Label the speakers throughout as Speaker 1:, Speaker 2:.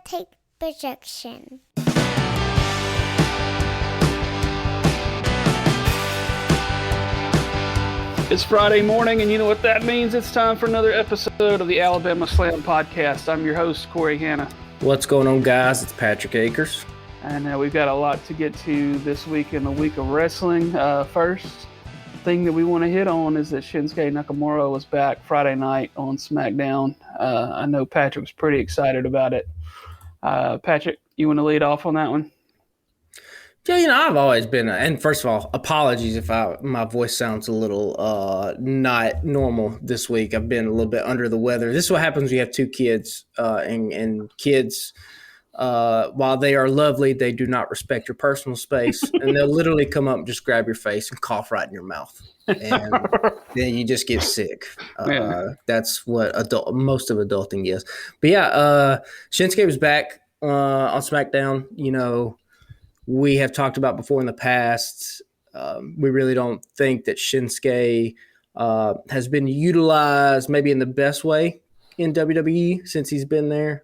Speaker 1: take projection.
Speaker 2: It's Friday morning, and you know what that means. It's time for another episode of the Alabama Slam Podcast. I'm your host, Corey Hanna.
Speaker 3: What's going on, guys? It's Patrick Akers.
Speaker 2: And we've got a lot to get to this week in the week of wrestling. First thing that we want to hit on is that Shinsuke Nakamura was back Friday night on SmackDown. I know Patrick was pretty excited about it. Patrick, you want to lead off on that one?
Speaker 3: Yeah, I've always been, and first of all, apologies if my voice sounds a little not normal this week. I've been a little bit under the weather. This is what happens when you have two kids, and kids, while they are lovely, they do not respect your personal space, and they'll literally come up and just grab your face and cough right in your mouth, and then you just get sick. That's what most of adulting is. But yeah, Shinsuke was back on SmackDown. You know, we have talked about before in the past. We really don't think that Shinsuke has been utilized maybe in the best way in WWE since he's been there,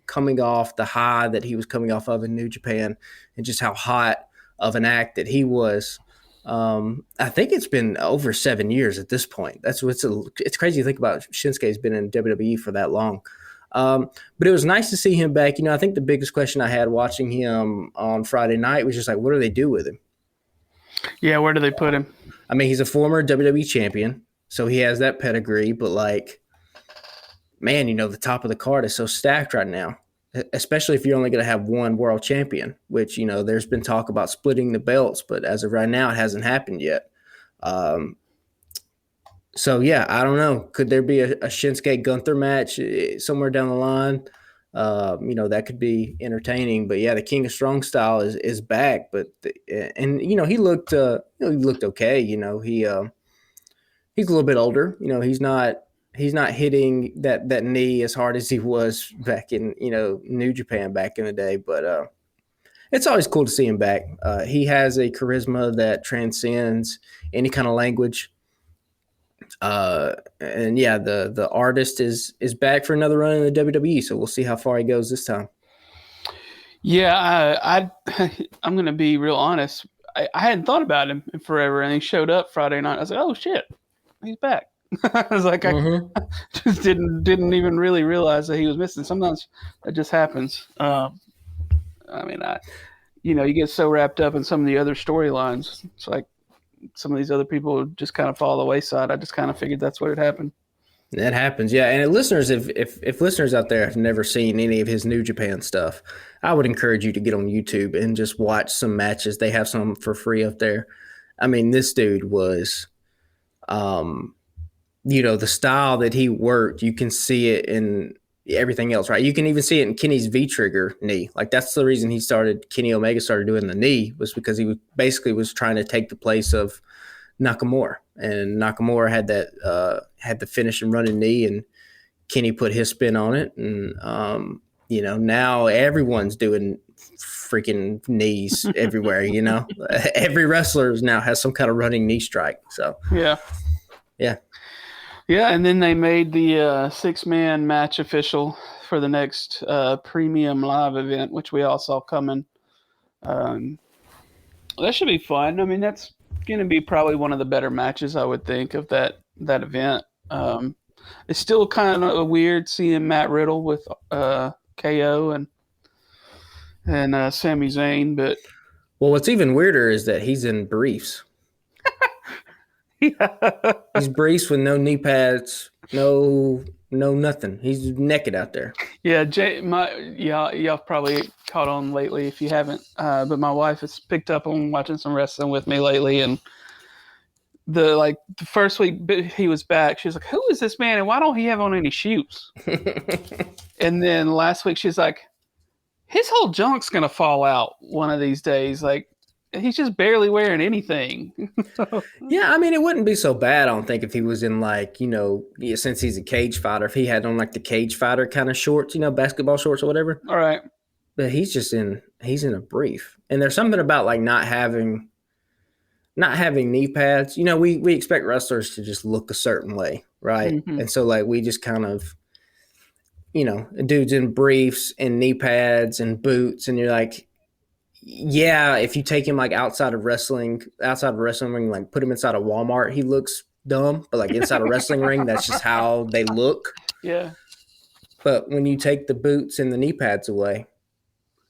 Speaker 3: coming off the high that he was coming off of in New Japan and just how hot of an act that he was. I think it's been over 7 years at this point. It's crazy to think about. Shinsuke's been in WWE for that long. But it was nice to see him back. You know, I think the biggest question I had watching him on Friday night was just like, what do they do with him?
Speaker 2: Yeah, where do they put him?
Speaker 3: I mean, he's a former WWE champion, so he has that pedigree. But, like, man, you know, the top of the card is so stacked right now, especially if you're only going to have one world champion, which, you know, there's been talk about splitting the belts, but as of right now, it hasn't happened yet. So, yeah, I don't know. Could there be a Shinsuke Gunther match somewhere down the line? You know, that could be entertaining. But, yeah, the King of Strong Style is back. You know, he looked okay. You know, he's a little bit older. You know, he's not hitting that knee as hard as he was back in, you know, New Japan back in the day. But it's always cool to see him back. He has a charisma that transcends any kind of language. And yeah, the artist is back for another run in the WWE, so we'll see how far he goes this time.
Speaker 2: Yeah, I'm going to be real honest. I hadn't thought about him in forever, and he showed up Friday night. I was like, oh shit, he's back. I was like, I just didn't even really realize that he was missing. Sometimes that just happens. I mean, you know, you get so wrapped up in some of the other storylines. It's like some of these other people just kind of fall the wayside. I just kind of figured that's what had happened.
Speaker 3: That happens, yeah. And listeners, if listeners out there have never seen any of his New Japan stuff, I would encourage you to get on YouTube and just watch some matches. They have some for free up there. I mean, this dude was, you know, the style that he worked, you can see it in everything else, right? You can even see it in Kenny's V-trigger knee. Like, that's the reason Kenny Omega started doing the knee, was because he was trying to take the place of Nakamura. And Nakamura had the finish and running knee, and Kenny put his spin on it. And, you know, now everyone's doing freaking knees everywhere, you know? Every wrestler now has some kind of running knee strike. So, yeah.
Speaker 2: Yeah, and then they made the 6-man match official for the next premium live event, which we all saw coming. That should be fun. I mean, that's going to be probably one of the better matches, I would think, of that event. It's still kind of weird seeing Matt Riddle with KO and Sami Zayn, but
Speaker 3: well, what's even weirder is that he's in briefs.
Speaker 2: Yeah.
Speaker 3: He's briefs with no knee pads, no nothing. He's naked out there.
Speaker 2: Yeah, y'all probably caught on lately if you haven't. But my wife has picked up on watching some wrestling with me lately, and the first week he was back, she was like, "Who is this man, and why don't he have on any shoes?" And then last week she's like, "His whole junk's gonna fall out one of these days. Like, he's just barely wearing anything."
Speaker 3: Yeah, I mean, it wouldn't be so bad, I don't think, if he was in, like, you know, since he's a cage fighter, if he had on, like, the cage fighter kind of shorts, you know, basketball shorts or whatever.
Speaker 2: All right.
Speaker 3: But he's in a brief. And there's something about, like, not having knee pads. You know, we expect wrestlers to just look a certain way, right? Mm-hmm. And so, like, we just kind of dudes in briefs and knee pads and boots, and you're like, yeah, if you take him like outside of wrestling ring, like put him inside a Walmart, he looks dumb. But like inside a wrestling ring, that's just how they look.
Speaker 2: Yeah.
Speaker 3: But when you take the boots and the knee pads away,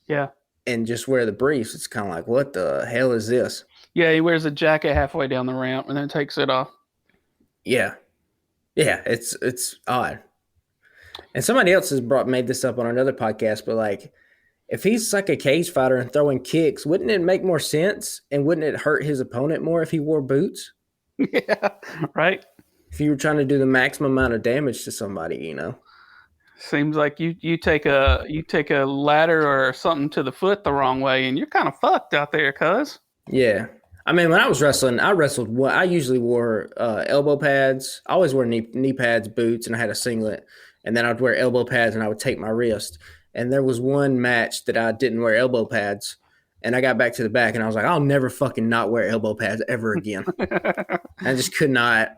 Speaker 2: Yeah.
Speaker 3: and just wear the briefs, it's kind of like, what the hell is this?
Speaker 2: Yeah, he wears a jacket halfway down the ramp and then takes it off.
Speaker 3: Yeah, it's odd. And somebody else has made this up on another podcast, but like, if he's like a cage fighter and throwing kicks, wouldn't it make more sense? And wouldn't it hurt his opponent more if he wore boots?
Speaker 2: Yeah, right.
Speaker 3: If you were trying to do the maximum amount of damage to somebody,
Speaker 2: Seems like you take a ladder or something to the foot the wrong way, and you're kind of fucked out there, cuz.
Speaker 3: Yeah. I mean, when I was wrestling, I usually wore elbow pads. I always wore knee pads, boots, and I had a singlet. And then I'd wear elbow pads and I would take my wrist. And there was one match that I didn't wear elbow pads. And I got back to the back and I was like, I'll never fucking not wear elbow pads ever again. I just could not.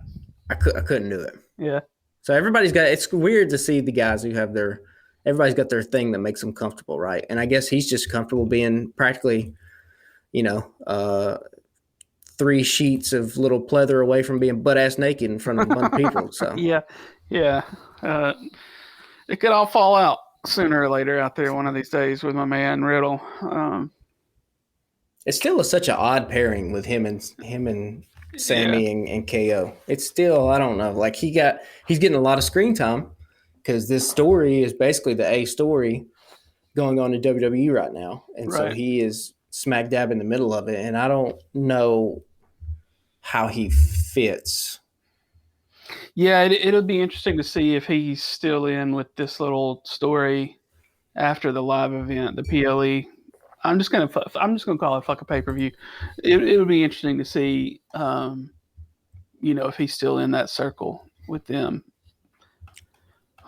Speaker 3: I couldn't do it.
Speaker 2: Yeah.
Speaker 3: So it's weird to see the guys who have everybody's got their thing that makes them comfortable, right? And I guess he's just comfortable being practically, 3 sheets of little pleather away from being butt ass naked in front of a bunch of people. So
Speaker 2: Yeah. It could all fall out sooner or later out there one of these days with my man Riddle.
Speaker 3: It's still such an odd pairing with him and Sammy and KO. It's still, I don't know. Like he's getting a lot of screen time because this story is basically the A story going on in WWE right now, and so he is smack dab in the middle of it. And I don't know how he fits.
Speaker 2: Yeah, it'll be interesting to see if he's still in with this little story after the live event, the PLE. I'm just gonna call it fuck a pay-per-view. It'll be interesting to see, if he's still in that circle with them,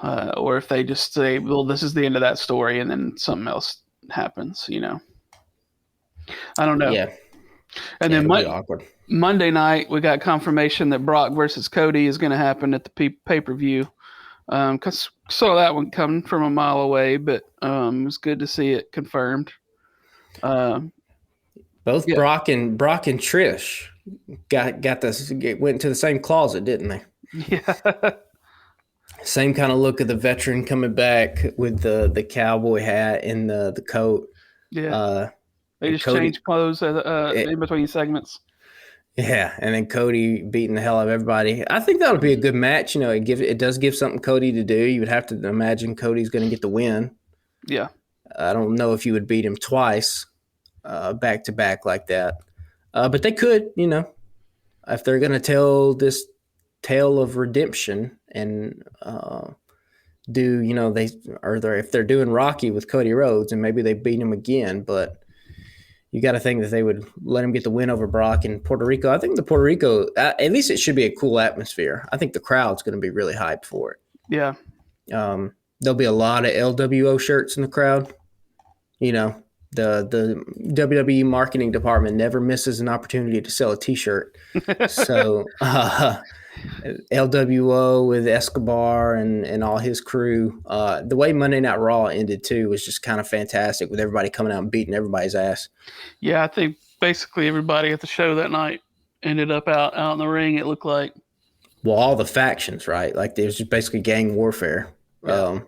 Speaker 2: or if they just say, "Well, this is the end of that story," and then something else happens. I don't know.
Speaker 3: Yeah,
Speaker 2: and then
Speaker 3: awkward.
Speaker 2: Monday night, we got confirmation that Brock versus Cody is going to happen at the pay-per-view. Cause saw that one coming from a mile away, but it was good to see it confirmed.
Speaker 3: Both Brock and Trish went into the same closet, didn't they?
Speaker 2: Yeah.
Speaker 3: Same kind of look of the veteran coming back with the cowboy hat and the coat.
Speaker 2: Yeah. They just changed clothes in between segments.
Speaker 3: Yeah, and then Cody beating the hell out of everybody. I think that would be a good match. It does give something Cody to do. You would have to imagine Cody's going to get the win.
Speaker 2: Yeah.
Speaker 3: I don't know if you would beat him twice back to back like that. But they could, if they're going to tell this tale of redemption and if they're doing Rocky with Cody Rhodes and maybe they beat him again, but you got to think that they would let him get the win over Brock in Puerto Rico. I think the Puerto Rico, at least it should be a cool atmosphere. I think the crowd's going to be really hyped for it.
Speaker 2: Yeah.
Speaker 3: There'll be a lot of LWO shirts in the crowd. The WWE marketing department never misses an opportunity to sell a T-shirt. So LWO with Escobar and all his crew. The way Monday Night Raw ended too was just kind of fantastic with everybody coming out and beating everybody's ass.
Speaker 2: Yeah, I think basically everybody at the show that night ended up out in the ring. It looked like.
Speaker 3: Well, all the factions, right? Like there's just basically gang warfare.
Speaker 2: Yeah.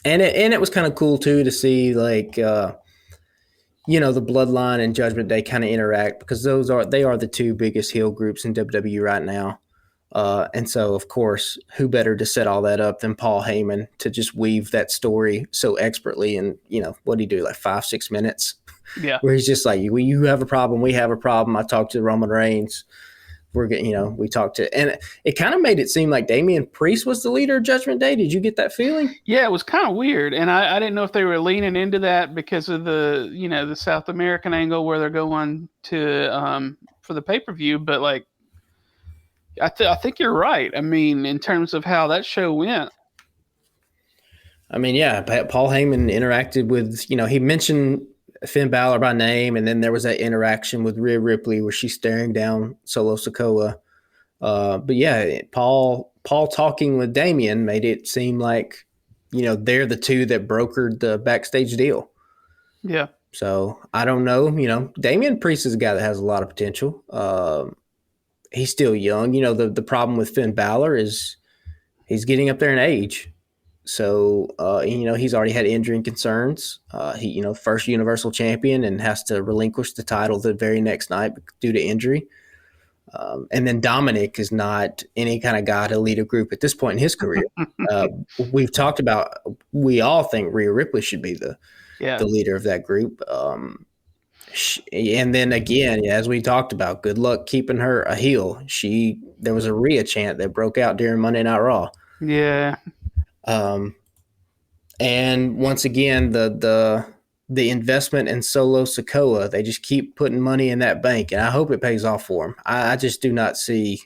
Speaker 3: And it was kind of cool too to see like the Bloodline and Judgment Day kind of interact because they are the two biggest heel groups in WWE right now. And so, of course, who better to set all that up than Paul Heyman to just weave that story so expertly in, what did he do, like 5-6 minutes?
Speaker 2: Yeah.
Speaker 3: Where he's just like, you have a problem, we have a problem. I talked to Roman Reigns. We're getting, we talked to, and it kind of made it seem like Damian Priest was the leader of Judgment Day. Did you get that feeling?
Speaker 2: Yeah, it was kind of weird. And I didn't know if they were leaning into that because of the, the South American angle where they're going to, for the pay-per-view. But like, I think you're right. I mean, in terms of how that show went.
Speaker 3: I mean, yeah, Paul Heyman interacted with, he mentioned Finn Balor by name, and then there was that interaction with Rhea Ripley where she's staring down Solo Sikoa. But yeah, Paul talking with Damian made it seem like, they're the two that brokered the backstage deal.
Speaker 2: Yeah.
Speaker 3: So I don't know. Damian Priest is a guy that has a lot of potential. He's still young. The problem with Finn Balor is he's getting up there in age. So, he's already had injury concerns. He, first Universal Champion and has to relinquish the title the very next night due to injury. And then Dominic is not any kind of guy to lead a group at this point in his career. We've talked about, we all think Rhea Ripley should be the leader of that group. And then again, as we talked about, good luck keeping her a heel. There was a Rhea chant that broke out during Monday Night Raw.
Speaker 2: Yeah.
Speaker 3: And once again, the investment in Solo Sikoa, they just keep putting money in that bank, and I hope it pays off for him. I just do not see.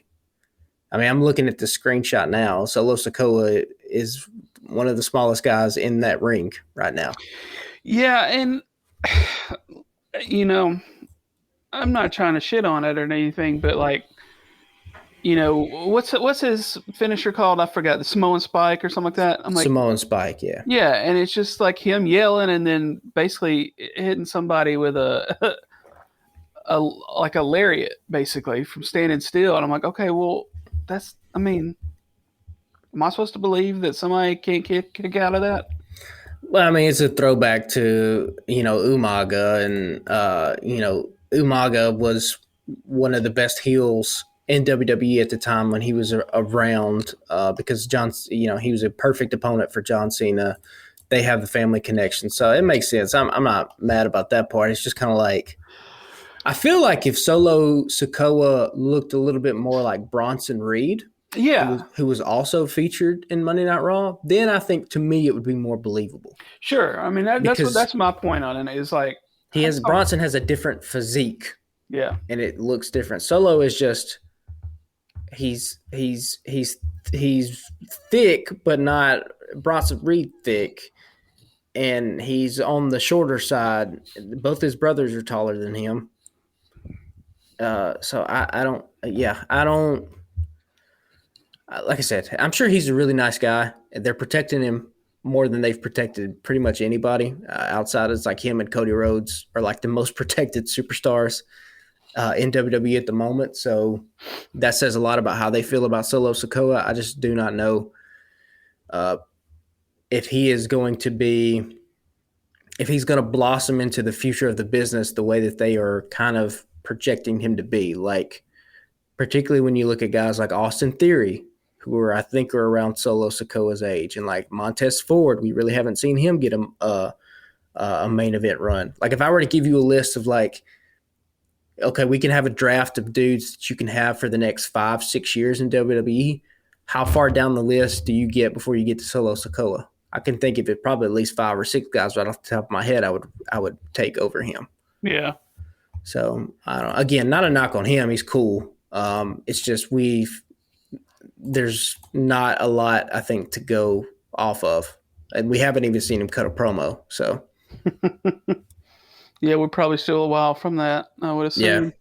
Speaker 3: I mean, I'm looking at the screenshot now. Solo Sikoa is one of the smallest guys in that ring right now.
Speaker 2: Yeah, and I'm not trying to shit on it or anything, but like, what's his finisher called? I forgot. The Samoan Spike or something like that. I'm like
Speaker 3: Samoan Spike, yeah.
Speaker 2: Yeah, and it's just like him yelling and then basically hitting somebody with a lariat, basically from standing still. And I'm like, okay, well, am I supposed to believe that somebody can't kick out of that?
Speaker 3: Well, I mean, it's a throwback to, Umaga, and, Umaga was one of the best heels in WWE at the time when he was around, because he was a perfect opponent for John Cena. They have the family connection. So it makes sense. I'm not mad about that part. It's just kind of like, I feel like if Solo Sikoa looked a little bit more like Bronson Reed, who was also featured in Monday Night Raw, then I think to me it would be more believable.
Speaker 2: Sure. I mean, that's my point on it. Is like
Speaker 3: Bronson has a different physique.
Speaker 2: Yeah.
Speaker 3: And it looks different. Solo is just he's thick, but not Bronson Reed thick, and he's on the shorter side. Both his brothers are taller than him. So I don't. Like I said, I'm sure he's a really nice guy. They're protecting him more than they've protected pretty much anybody. Outsiders like him and Cody Rhodes are like the most protected superstars in WWE at the moment. So that says a lot about how they feel about Solo Sikoa. I just do not know if he's going to blossom into the future of the business the way that they are kind of projecting him to be. Like, particularly when you look at guys like Austin Theory, who I think are around Solo Sikoa's age, and like Montez Ford, we really haven't seen him get a main event run. Like, if I were to give you a list of like, okay, we can have a draft of dudes that you can have for the next 5-6 years in WWE, how far down the list do you get before you get to Solo Sikoa? I can think of it probably at least 5 or 6 guys right off the top of my head I would take over him.
Speaker 2: Yeah.
Speaker 3: So I don't. Again, not a knock on him. He's cool. It's just there's not a lot, I think, to go off of, and we haven't even seen him cut a promo. So
Speaker 2: yeah, we're probably still a while from that, I would assume.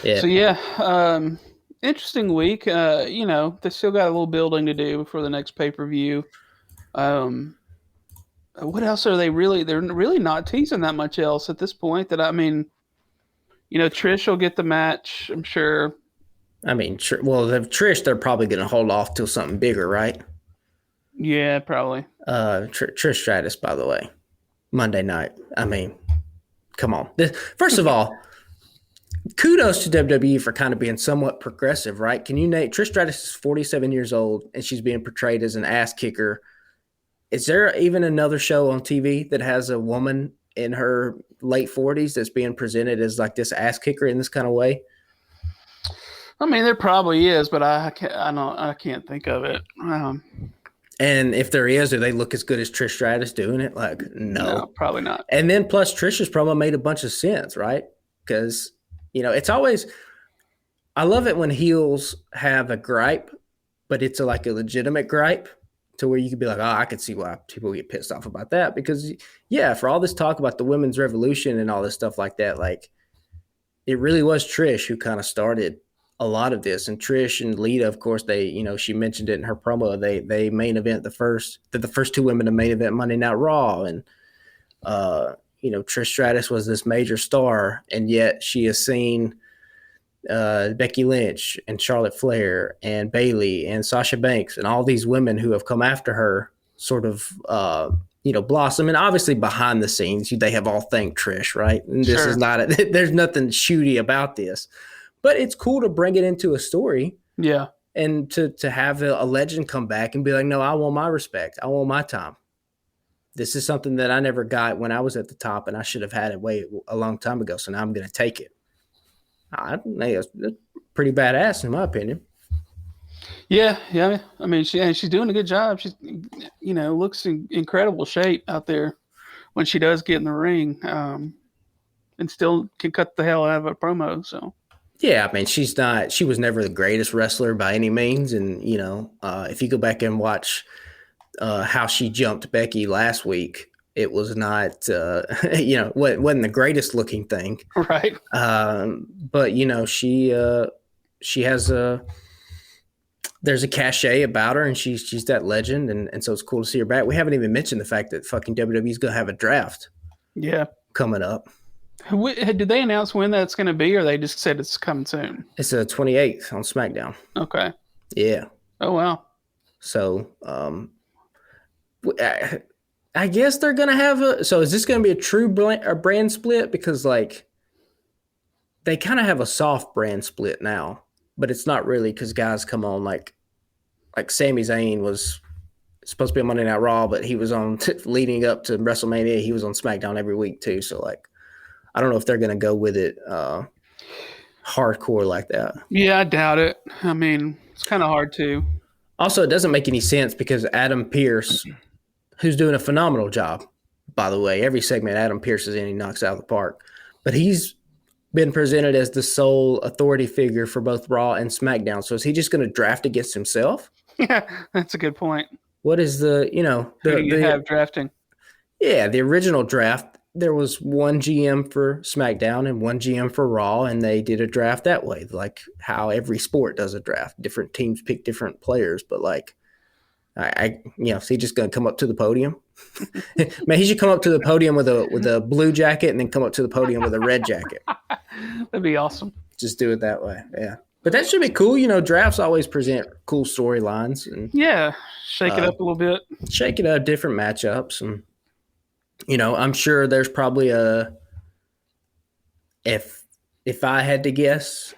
Speaker 3: Yeah.
Speaker 2: So interesting week. They still got a little building to do before the next pay-per-view. What else are they really? They're really not teasing that much else at this point. Trish will get the match, I'm sure.
Speaker 3: I mean, Trish, they're probably going to hold off till something bigger, right?
Speaker 2: Yeah, probably.
Speaker 3: Trish Stratus, by the way, Monday night. I mean, come on. First of all, kudos to WWE for kind of being somewhat progressive, right? Can you name Trish Stratus is 47 years old and she's being portrayed as an ass kicker. Is there even another show on TV that has a woman in her late 40s that's being presented as like this ass kicker in this kind of way?
Speaker 2: I mean, there probably is, but I can't think of it.
Speaker 3: And if there is, do they look as good as Trish Stratus doing it? Like, no,
Speaker 2: probably not.
Speaker 3: And then plus Trish's promo made a bunch of sense, right? Because, it's always, I love it when heels have a gripe, but it's like a legitimate gripe to where you could be like, oh, I could see why people get pissed off about that. Because, yeah, for all this talk about the women's revolution and all this stuff like that, like, it really was Trish who kind of started a lot of this. And Trish and Lita, of course, she mentioned it in her promo. They main event the first two women to main event Monday Night Raw, and Trish Stratus was this major star, and yet she has seen Becky Lynch and Charlotte Flair and Bayley and Sasha Banks and all these women who have come after her sort of blossom. And obviously behind the scenes they have all thanked Trish, right? And this
Speaker 2: Sure.
Speaker 3: is not there's nothing shooty about this, but it's cool to bring it into a story.
Speaker 2: Yeah.
Speaker 3: And to have a legend come back and be like, no, I want my respect, I want my time. This is something that I never got when I was at the top, and I should have had it a long time ago, so now I'm going to take it. I think that's pretty badass in my opinion.
Speaker 2: Yeah. I mean, she's doing a good job. She's, looks in incredible shape out there when she does get in the ring, and still can cut the hell out of a promo. So.
Speaker 3: Yeah, I mean, she was never the greatest wrestler by any means, and if you go back and watch how she jumped Becky last week, it was not, wasn't the greatest looking thing.
Speaker 2: Right.
Speaker 3: But, she has there's a cachet about her, and she's that legend. And so it's cool to see her back. We haven't even mentioned the fact that fucking WWE's going to have a draft.
Speaker 2: Yeah.
Speaker 3: Coming up.
Speaker 2: Did they announce when that's going to be, or they just said it's coming soon?
Speaker 3: It's the 28th on SmackDown.
Speaker 2: Okay.
Speaker 3: Yeah.
Speaker 2: Oh, wow.
Speaker 3: So, I guess they're going to have so is this going to be a true brand split? Because they kind of have a soft brand split now, but it's not really, because guys come on like Sami Zayn was supposed to be on Monday Night Raw, but he was on leading up to WrestleMania. He was on SmackDown every week too. So I don't know if they're going to go with it hardcore like that.
Speaker 2: Yeah, I doubt it. I mean, it's kind of hard to.
Speaker 3: Also, it doesn't make any sense because Adam Pearce, who's doing a phenomenal job, by the way, every segment Adam Pearce is in, he knocks out of the park. But he's been presented as the sole authority figure for both Raw and SmackDown. So is he just going to draft against himself?
Speaker 2: Yeah, that's a good point.
Speaker 3: What is the
Speaker 2: who do you have drafting?
Speaker 3: Yeah, the original draft, there was one GM for SmackDown and one GM for Raw, and they did a draft that way, like how every sport does a draft. Different teams pick different players, but is he just going to come up to the podium? Man, he should come up to the podium with a blue jacket and then come up to the podium with a red jacket.
Speaker 2: That'd be awesome.
Speaker 3: Just do it that way, yeah. But that should be cool. Drafts always present cool storylines, and
Speaker 2: shake it up a little bit.
Speaker 3: Shake it up, different matchups, and I'm sure there's probably if I had to guess,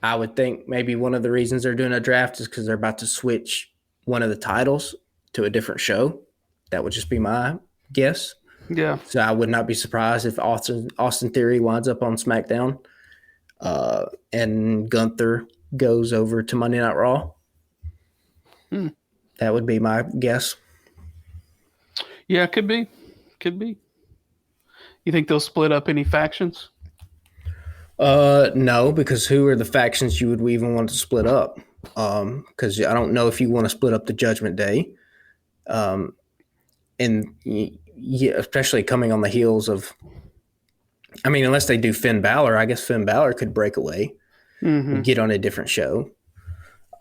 Speaker 3: I would think maybe one of the reasons they're doing a draft is because they're about to switch one of the titles to a different show. That would just be my guess.
Speaker 2: Yeah.
Speaker 3: So I would not be surprised if Austin Theory winds up on SmackDown, and Gunther goes over to Monday Night Raw. That would be my guess.
Speaker 2: Yeah, could be. You think they'll split up any factions?
Speaker 3: No, because who are the factions you would even want to split up? Because I don't know if you want to split up the Judgment Day. And especially coming on the heels of, unless they do Finn Balor, I guess Finn Balor could break away and get on a different show.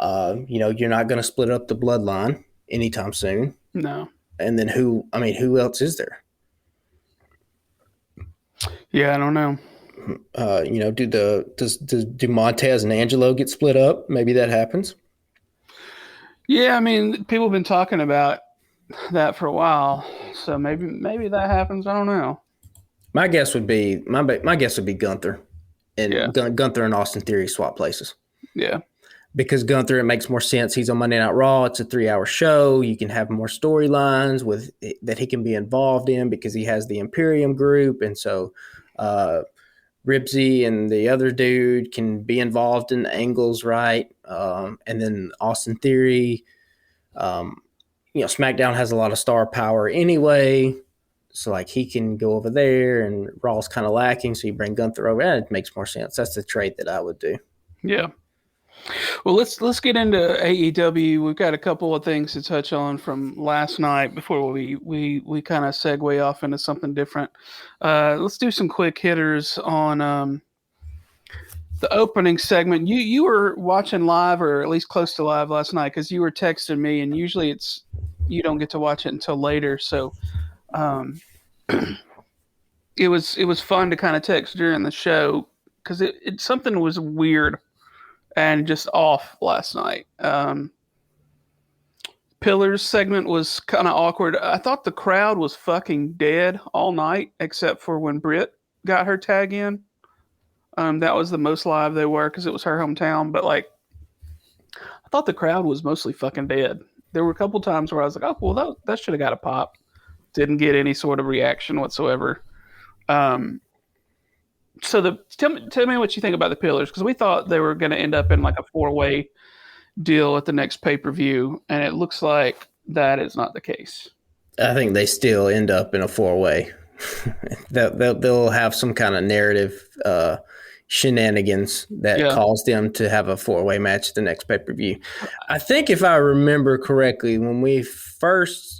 Speaker 3: You're not going to split up the Bloodline anytime soon.
Speaker 2: No.
Speaker 3: And then who else is there?
Speaker 2: Yeah, I don't know.
Speaker 3: Do Montez and Angelo get split up? Maybe that happens.
Speaker 2: Yeah, people have been talking about that for a while, so maybe that happens. I don't know.
Speaker 3: My guess would be Gunther, and Gunther and Austin Theory swap places.
Speaker 2: Yeah,
Speaker 3: because Gunther, it makes more sense. He's on Monday Night Raw. It's a 3-hour show. You can have more storylines that he can be involved in because he has the Imperium group, and so Ribsy and the other dude can be involved in the angles, right? And then Austin Theory, SmackDown has a lot of star power anyway, so he can go over there, and Raw's kind of lacking, so you bring Gunther over. It makes more sense. That's the trade that I would do.
Speaker 2: Yeah. Well, let's get into AEW. We've got a couple of things to touch on from last night before we kind of segue off into something different. Let's do some quick hitters on the opening segment. You were watching live, or at least close to live last night, because you were texting me, and usually you don't get to watch it until later. So um, it was fun to kind of text during the show because it something was weird and just off last night. Pillars segment was kind of awkward. I thought the crowd was fucking dead all night, except for when Britt got her tag in. That was the most live they were because it was her hometown. But like, I thought the crowd was mostly fucking dead. There were a couple times where I was like, oh, well, that should have got a pop. Didn't get any sort of reaction whatsoever. So tell me what you think about the Pillars, because we thought they were going to end up in like a 4-way deal at the next pay-per-view, and it looks like that is not the case.
Speaker 3: I think they still end up in a 4-way. They'll have some kind of narrative shenanigans that cause them to have a 4-way match at the next pay-per-view. I think if I remember correctly, when we first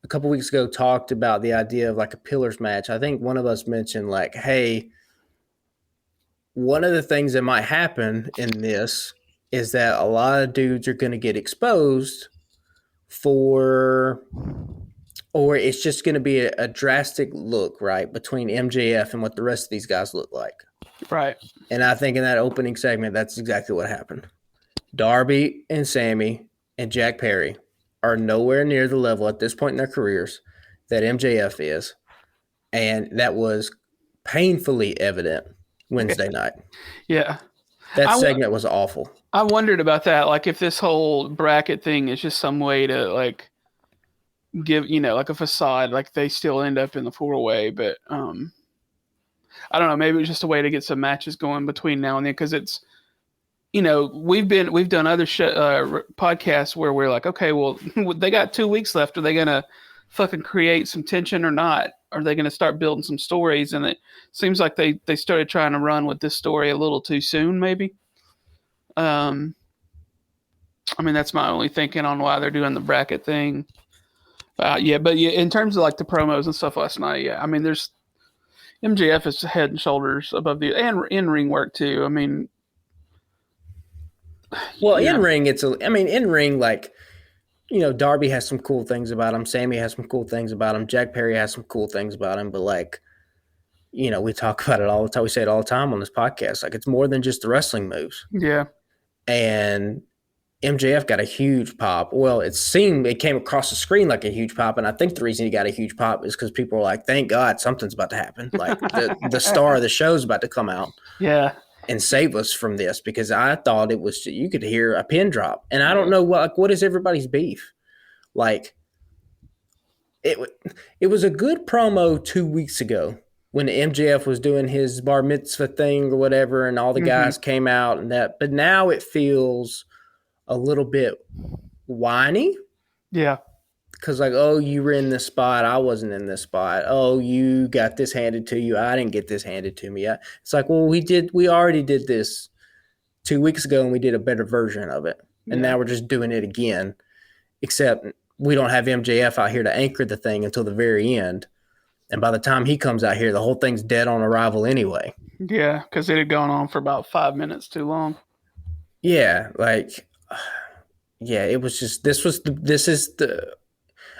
Speaker 3: a couple weeks ago talked about the idea of like a Pillars match, I think one of us mentioned like, hey, one of the things that might happen in this is that a lot of dudes are going to get exposed or it's just going to be a drastic look, right, between MJF and what the rest of these guys look like.
Speaker 2: Right.
Speaker 3: And I think in that opening segment, that's exactly what happened. Darby and Sammy and Jack Perry are nowhere near the level at this point in their careers that MJF is. And that was painfully evident Wednesday night.
Speaker 2: Yeah.
Speaker 3: That segment was awful.
Speaker 2: I wondered about that. Like if this whole bracket thing is just some way to like give, like a facade, like they still end up in the 4-way, but I don't know, maybe it was just a way to get some matches going between now and then, because it's, we've done other podcasts where we're like, okay, well, they got 2 weeks left. Are they gonna fucking create some tension or not? Are they gonna start building some stories? And it seems like they started trying to run with this story a little too soon, maybe. I mean, that's my only thinking on why they're doing the bracket thing. But in terms of like the promos and stuff last night, I mean, there's MJF is head and shoulders above and in ring work too. I mean,
Speaker 3: well, in ring, like, Darby has some cool things about him. Sammy has some cool things about him. Jack Perry has some cool things about him. But like, we talk about it all the time. We say it all the time on this podcast. Like, it's more than just the wrestling moves.
Speaker 2: Yeah.
Speaker 3: And MJF got a huge pop. Well, it came across the screen like a huge pop. And I think the reason he got a huge pop is because people were like, thank God something's about to happen. Like the star of the show is about to come out.
Speaker 2: Yeah.
Speaker 3: And save us from this, because I thought it was, you could hear a pin drop. And I don't know what is everybody's beef. Like it was a good promo 2 weeks ago when MJF was doing his bar mitzvah thing or whatever, and all the guys came out and that, but now it feels a little bit whiny.
Speaker 2: Yeah.
Speaker 3: Because like, oh, you were in this spot. I wasn't in this spot. Oh, you got this handed to you. I didn't get this handed to me. It's like, well, we already did this 2 weeks ago and we did a better version of it. And now we're just doing it again, except we don't have MJF out here to anchor the thing until the very end. And by the time he comes out here, the whole thing's dead on arrival anyway.
Speaker 2: Yeah, because it had gone on for about 5 minutes too long.
Speaker 3: Yeah, like, it was just,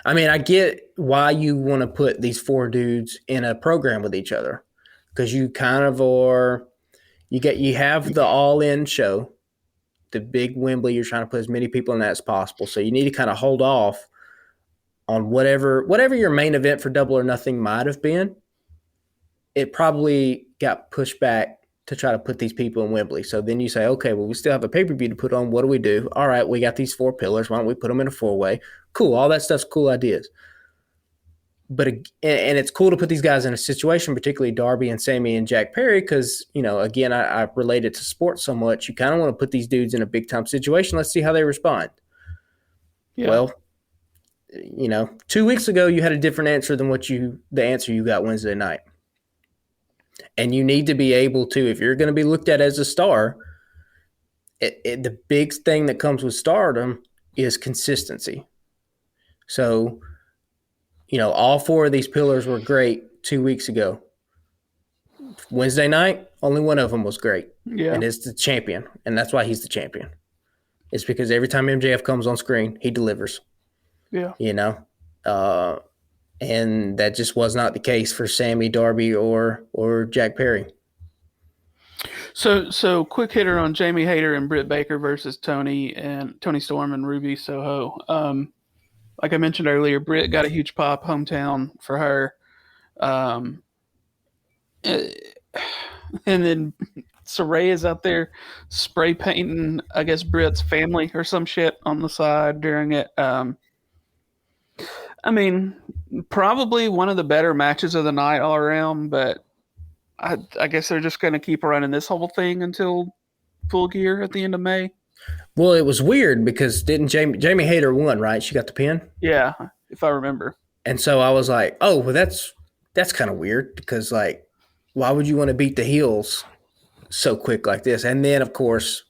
Speaker 3: I mean, I get why you want to put these 4 dudes in a program with each other, because you kind of you have the all-in show, the big Wembley. You're trying to put as many people in that as possible, so you need to kind of hold off on whatever your main event for Double or Nothing might have been. It probably got pushed back to try to put these people in Wembley. So then you say, okay, well, we still have a pay-per-view to put on. What do we do? All right, we got these 4 pillars. Why don't we put them in a 4-way? Cool. All that stuff's cool ideas. But, and it's cool to put these guys in a situation, particularly Darby and Sammy and Jack Perry, because, again, I relate it to sports so much. You kind of want to put these dudes in a big-time situation. Let's see how they respond. Yeah. Well, 2 weeks ago, you had a different answer than the answer you got Wednesday night. And you need to be able to, if you're going to be looked at as a star, the big thing that comes with stardom is consistency. So, all 4 of these pillars were great 2 weeks ago. Wednesday night, only one of them was great.
Speaker 2: Yeah.
Speaker 3: And it's the champion. And that's why he's the champion. It's because every time MJF comes on screen, he delivers.
Speaker 2: Yeah.
Speaker 3: You know? And that just was not the case for Sammy, Darby, or Jack Perry.
Speaker 2: So quick hitter on Jamie Hayter and Britt Baker versus Tony Storm and Ruby Soho. Like I mentioned earlier, Britt got a huge pop, hometown for her. And then Saraya's out there spray painting, I guess, Britt's family or some shit on the side during it. I mean, probably one of the better matches of the night all around, but I guess they're just going to keep running this whole thing until Full Gear at the end of May.
Speaker 3: Well, it was weird because didn't Jamie Hayter won, right? She got the pin.
Speaker 2: Yeah, if I remember.
Speaker 3: And so I was like, oh, well, that's kind of weird because, like, why would you want to beat the heels so quick like this? And then, of course,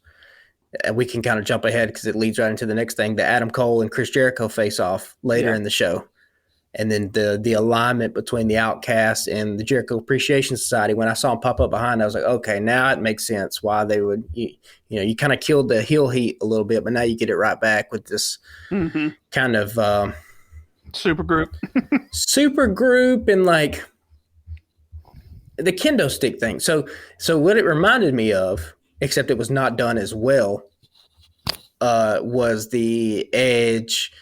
Speaker 3: we can kind of jump ahead because it leads right into the next thing. The Adam Cole and Chris Jericho face off later in the show. And then the alignment between the Outcasts and the Jericho Appreciation Society, when I saw them pop up behind, I was like, okay, now it makes sense why they would, you kind of killed the heel heat a little bit, but now you get it right back with this kind of
Speaker 2: super group
Speaker 3: and like the kendo stick thing. So what it reminded me of, except it was not done as well, was the Edge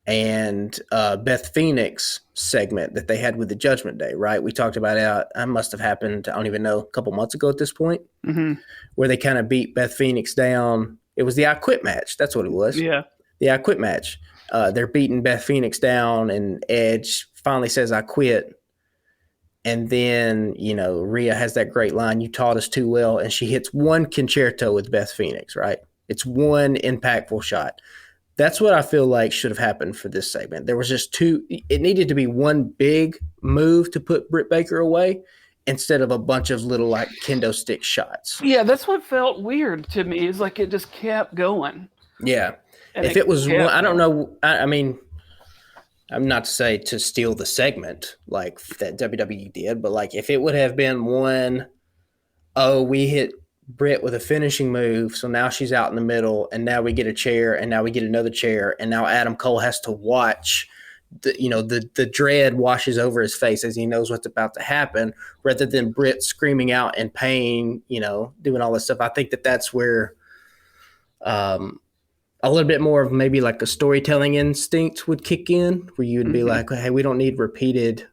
Speaker 3: and Beth Phoenix segment that they had with the Judgment Day, right? We talked about it. That must have happened, I don't even know, a couple months ago at this point, where they kind of beat Beth Phoenix down. It was the I Quit match. That's what it was.
Speaker 2: Yeah.
Speaker 3: The I Quit match. They're beating Beth Phoenix down, and Edge finally says, I quit. And then, Rhea has that great line, you taught us too well. And she hits one concerto with Beth Phoenix, right? It's one impactful shot. That's what I feel like should have happened for this segment. There was just it needed to be one big move to put Britt Baker away instead of a bunch of little like kendo stick shots.
Speaker 2: Yeah, that's what felt weird to me, is like it just kept going.
Speaker 3: Yeah.
Speaker 2: And
Speaker 3: if it was one, I don't know. I mean, I'm not to say to steal the segment like that WWE did, but like if it would have been one, we hit Britt with a finishing move, so now she's out in the middle, and now we get a chair, and now we get another chair, and now Adam Cole has to watch the dread washes over his face as he knows what's about to happen, rather than Britt screaming out in pain, doing all this stuff. I think that's where a little bit more of maybe like a storytelling instinct would kick in, where you would be like, hey, we don't need repeated.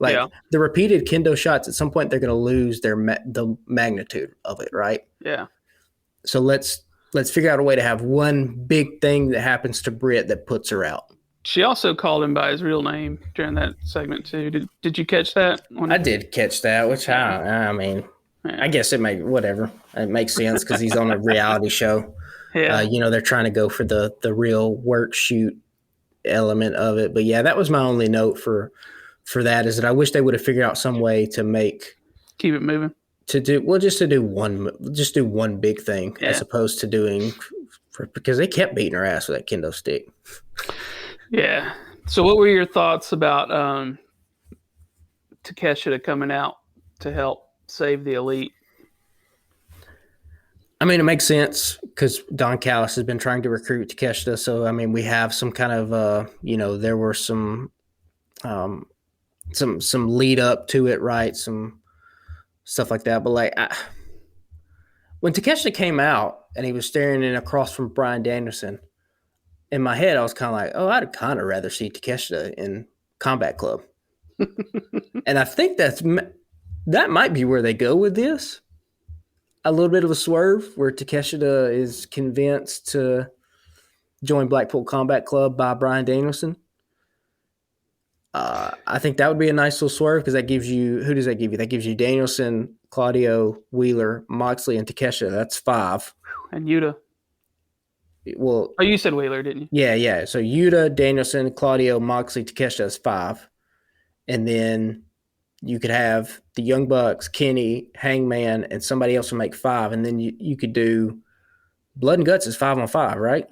Speaker 3: The repeated kendo shots, at some point they're going to lose the magnitude of it, right?
Speaker 2: Yeah.
Speaker 3: So let's figure out a way to have one big thing that happens to Britt that puts her out.
Speaker 2: She also called him by his real name during that segment too. Did you catch that?
Speaker 3: I did catch that, which I mean, I guess it makes sense because he's on a reality show.
Speaker 2: Yeah.
Speaker 3: They're trying to go for the real work shoot element of it. But yeah, that was my only note for that, is that I wish they would have figured out some way to
Speaker 2: keep it moving.
Speaker 3: Just to do one big thing as opposed to doing because they kept beating her ass with that kendo stick.
Speaker 2: Yeah. So what were your thoughts about Takeshita coming out to help save the Elite?
Speaker 3: I mean, it makes sense because Don Callis has been trying to recruit Takeshita. So, I mean, we have some kind of, there were some lead up to it, right? Some stuff like that. But like when Takeshita came out and he was staring in across from Bryan Danielson, in my head, I was kind of like, oh, I'd kind of rather see Takeshita in Combat Club. And I think that might be where they go with this. A little bit of a swerve where Takeshita is convinced to join Blackpool Combat Club by Bryan Danielson. I think that would be a nice little swerve because that gives you – who does that give you? That gives you Danielson, Claudio, Wheeler, Moxley, and Takeshita. That's 5.
Speaker 2: And Yuta.
Speaker 3: Well,
Speaker 2: you said Wheeler, didn't you?
Speaker 3: Yeah. So Yuta, Danielson, Claudio, Moxley, Takeshita is 5. And then you could have the Young Bucks, Kenny, Hangman, and somebody else will make 5. And then you could do Blood and Guts is 5-on-5, right?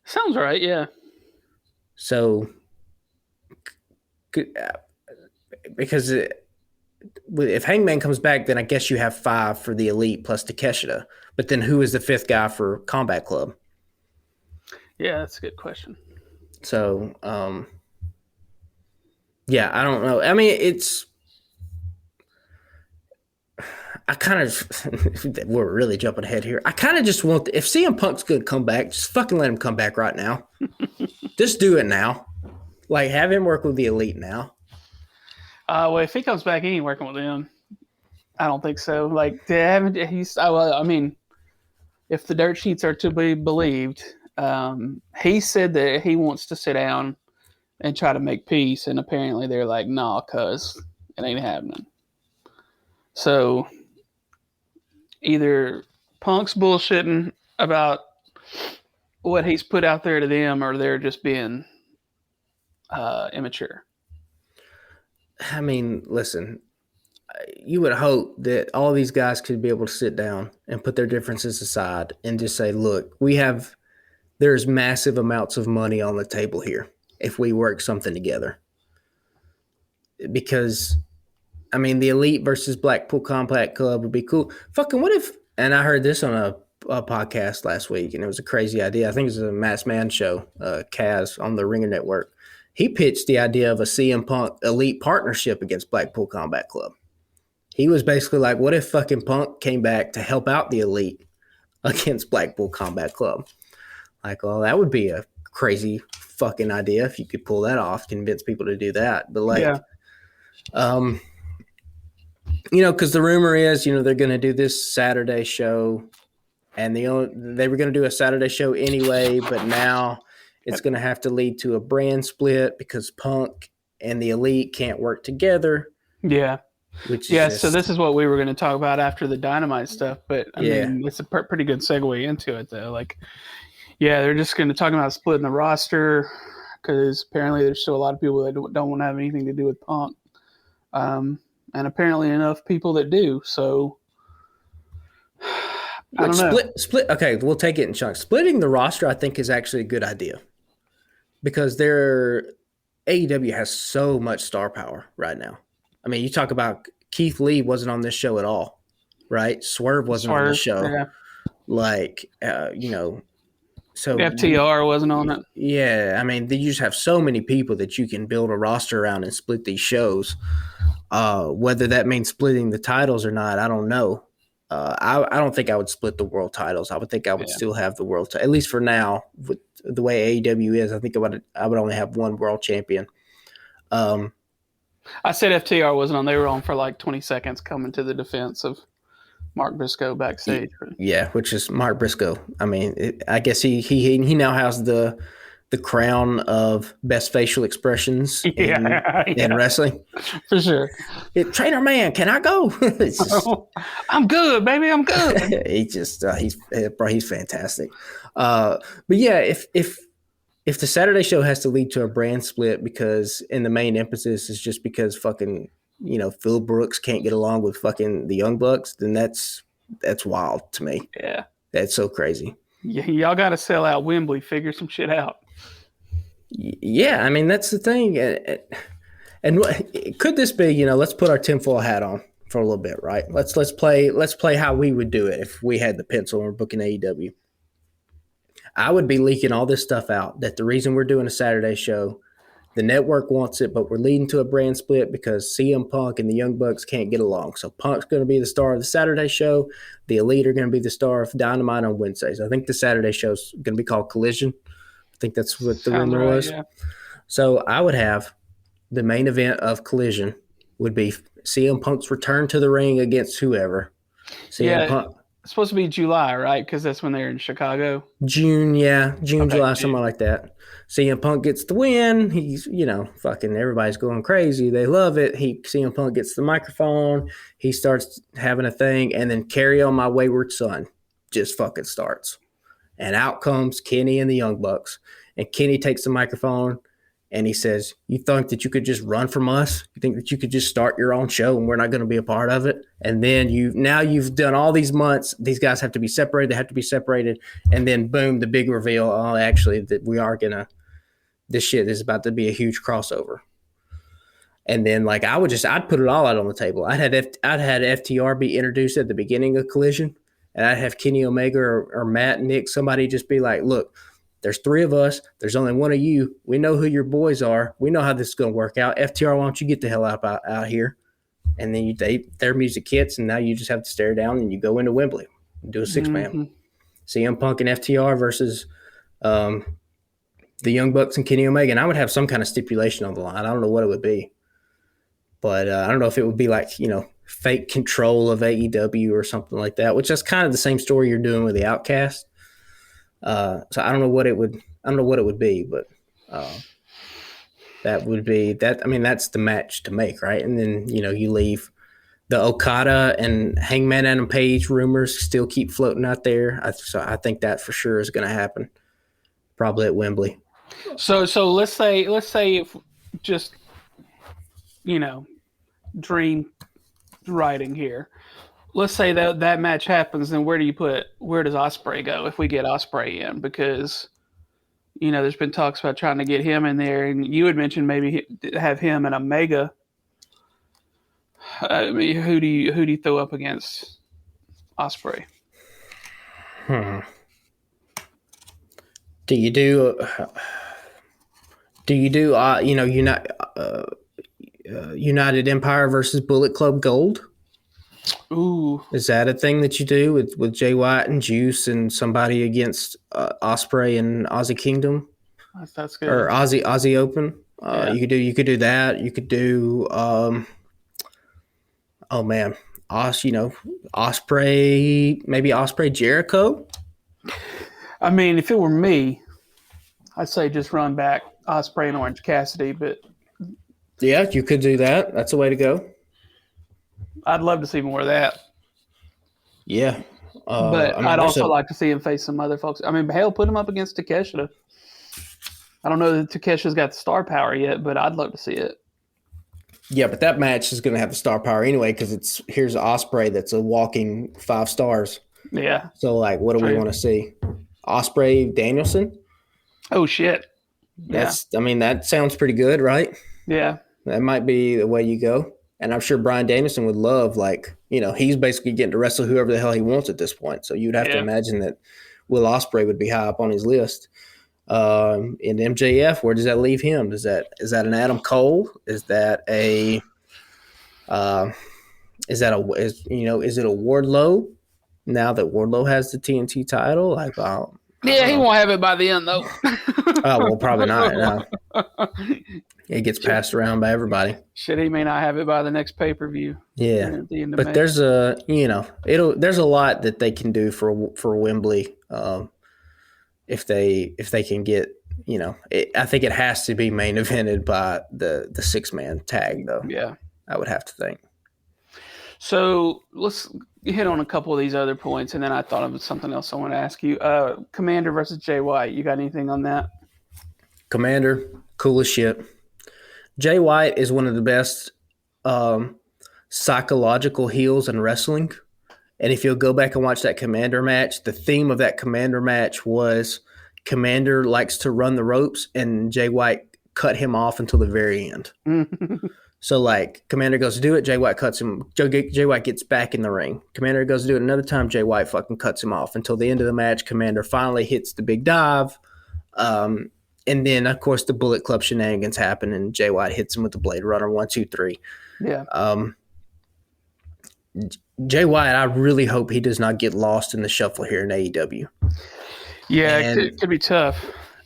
Speaker 2: Sounds right, yeah.
Speaker 3: So, because if Hangman comes back, then I guess you have 5 for the Elite plus Takeshita. But then who is the 5th guy for Combat Club?
Speaker 2: Yeah, that's a good question.
Speaker 3: So, yeah, I don't know. I mean, I kind of, we're really jumping ahead here. I kind of just want, if CM Punk's going to come back, just fucking let him come back right now. Just do it now. Like, have him work with the Elite now.
Speaker 2: Well, if he comes back, he ain't working with them. I don't think so. Like, they haven't. Well, I mean, if the dirt sheets are to be believed, he said that he wants to sit down and try to make peace, and apparently they're like, "Nah, cuz it ain't happening." So either Punk's bullshitting about what he's put out there to them, or they're just being immature.
Speaker 3: I mean, listen, you would hope that all these guys could be able to sit down and put their differences aside and just say, look, there's massive amounts of money on the table here if we work something together. Because, I mean, the Elite versus Blackpool Combat Club would be cool. Fucking what if, and I heard this on a podcast last week, and it was a crazy idea. I think it was a Mass Man show, Kaz on the Ringer Network. He pitched the idea of a CM Punk Elite partnership against Blackpool Combat Club. He was basically like, what if fucking Punk came back to help out the Elite against Blackpool Combat Club? Like, well, that would be a crazy fucking idea if you could pull that off, convince people to do that. But like, because the rumor is, they're going to do this Saturday show, and they were going to do a Saturday show anyway, but now it's going to have to lead to a brand split because Punk and the Elite can't work together.
Speaker 2: Yeah. So this is what we were going to talk about after the Dynamite stuff, but I mean, it's a pretty good segue into it, though. Like, yeah, they're just going to talk about splitting the roster because apparently there's still a lot of people that don't want to have anything to do with Punk, and apparently enough people that do. So I don't know.
Speaker 3: Split. Okay, we'll take it in chunks. Splitting the roster, I think, is actually a good idea because AEW has so much star power right now. I mean, you talk about Keith Lee wasn't on this show at all, right? Swerve wasn't on the show.
Speaker 2: Yeah.
Speaker 3: Like, so
Speaker 2: FTR wasn't on it.
Speaker 3: Yeah, I mean, you just have so many people that you can build a roster around and split these shows. Whether that means splitting the titles or not, I don't know. I don't think I would split the world titles. I would think I would still have the world, at least for now. With the way AEW is, I think I would only have one world champion.
Speaker 2: I said FTR wasn't on. They were on for like 20 seconds coming to the defense of Mark Briscoe backstage.
Speaker 3: Yeah, which is Mark Briscoe. I mean, I guess he now has the crown of best facial expressions in wrestling.
Speaker 2: For sure.
Speaker 3: Trainer man, can I go?
Speaker 2: I'm good, baby. I'm good.
Speaker 3: He's fantastic. But yeah, if the Saturday show has to lead to a brand split because in the main emphasis is just because fucking, Phil Brooks can't get along with fucking the Young Bucks, then that's wild to me.
Speaker 2: Yeah.
Speaker 3: That's so crazy.
Speaker 2: Yeah, y'all got to sell out Wembley, figure some shit out.
Speaker 3: Yeah, I mean, that's the thing. And could this be, let's put our tinfoil hat on for a little bit, right? Let's play how we would do it if we had the pencil and we're booking AEW. I would be leaking all this stuff out that the reason we're doing a Saturday show, the network wants it, but we're leading to a brand split because CM Punk and the Young Bucks can't get along. So Punk's going to be the star of the Saturday show. The Elite are going to be the star of Dynamite on Wednesdays. I think the Saturday show is going to be called Collision. I think that's what the rumor was. Yeah. So I would have the main event of Collision would be CM Punk's return to the ring against whoever.
Speaker 2: Punk. It's supposed to be July, right? Because that's when they're in Chicago.
Speaker 3: June, July, something like that. CM Punk gets the win. He's, fucking everybody's going crazy. They love it. CM Punk gets the microphone. He starts having a thing, and then Carry On My Wayward Son just fucking starts. And out comes Kenny and the Young Bucks. And Kenny takes the microphone, and he says, you think that you could just run from us? You think that you could just start your own show and we're not going to be a part of it? And then you've done all these months. These guys have to be separated. They have to be separated. And then boom, the big reveal. Oh, actually, that we are going to – this shit is about to be a huge crossover. And then like I'd put it all out on the table. I'd had FTR be introduced at the beginning of Collision, and I'd have Kenny Omega or Matt, Nick, somebody just be like, look, there's three of us. There's only one of you. We know who your boys are. We know how this is going to work out. FTR, why don't you get the hell out here? And then their music hits, and now you just have to stare down, and you go into Wembley and do a six-man. CM Punk and FTR versus the Young Bucks and Kenny Omega. And I would have some kind of stipulation on the line. I don't know what it would be. But I don't know if it would be like, fake control of AEW or something like that, which is kind of the same story you're doing with the Outcast. So I don't know what it would be, but that would be that. I mean, that's the match to make, right? And then, you leave the Okada and Hangman Adam Page rumors still keep floating out there. So I think that for sure is going to happen, probably at Wembley.
Speaker 2: So let's say if just, dream writing here. Let's say that match happens, then where does Ospreay go if we get Ospreay in? Because, there's been talks about trying to get him in there, and you had mentioned maybe have him and Omega. I mean, who do you throw up against Ospreay?
Speaker 3: Do you do United Empire versus Bullet Club Gold?
Speaker 2: Ooh,
Speaker 3: is that a thing that you do with Jay White and Juice and somebody against Ospreay and Aussie Kingdom?
Speaker 2: That's good.
Speaker 3: Or Aussie Open.
Speaker 2: Yeah.
Speaker 3: You could do that. You could do Ospreay, maybe Ospreay Jericho.
Speaker 2: I mean, if it were me, I'd say just run back Ospreay and Orange Cassidy, but
Speaker 3: yeah, you could do that. That's a way to go.
Speaker 2: I'd love to see more of that.
Speaker 3: Yeah.
Speaker 2: But I'd also like to see him face some other folks. I mean, hell, put him up against Takeshita. I don't know that Takesha's got the star power yet, but I'd love to see it.
Speaker 3: Yeah, but that match is going to have the star power anyway because here's Ospreay that's a walking 5 stars.
Speaker 2: Yeah.
Speaker 3: So, like, what do we want to see? Ospreay Danielson?
Speaker 2: Oh, shit.
Speaker 3: That sounds pretty good, right?
Speaker 2: Yeah.
Speaker 3: That might be the way you go. And I'm sure Bryan Danielson would love, he's basically getting to wrestle whoever the hell he wants at this point. So you'd have to imagine that Will Ospreay would be high up on his list. In MJF, where does that leave him? Is that an Adam Cole? Is that is it a Wardlow? Now that Wardlow has the TNT title,
Speaker 2: he won't have it by the end though.
Speaker 3: Oh well, probably not. No. It gets passed around by everybody.
Speaker 2: Shit, he may not have it by the next pay-per-view.
Speaker 3: Yeah, but there's there's a lot that they can do for Wembley. If they can get, I think it has to be main evented by the 6-man tag though.
Speaker 2: Yeah,
Speaker 3: I would have to think.
Speaker 2: So let's hit on a couple of these other points, and then I thought of something else I want to ask you. Commander versus Jay White. You got anything on that?
Speaker 3: Commander, cool as shit. Jay White is one of the best psychological heels in wrestling. And if you'll go back and watch that Commander match, the theme of that Commander match was Commander likes to run the ropes, and Jay White cut him off until the very end. So, Commander goes to do it, Jay White cuts him. Jay White gets back in the ring. Commander goes to do it another time, Jay White fucking cuts him off until the end of the match. Commander finally hits the big dive. And then, of course, the Bullet Club shenanigans happen, and Jay White hits him with the Blade Runner 1, 2, 3.
Speaker 2: Yeah.
Speaker 3: Jay White, I really hope he does not get lost in the shuffle here in AEW.
Speaker 2: Yeah, it could be tough.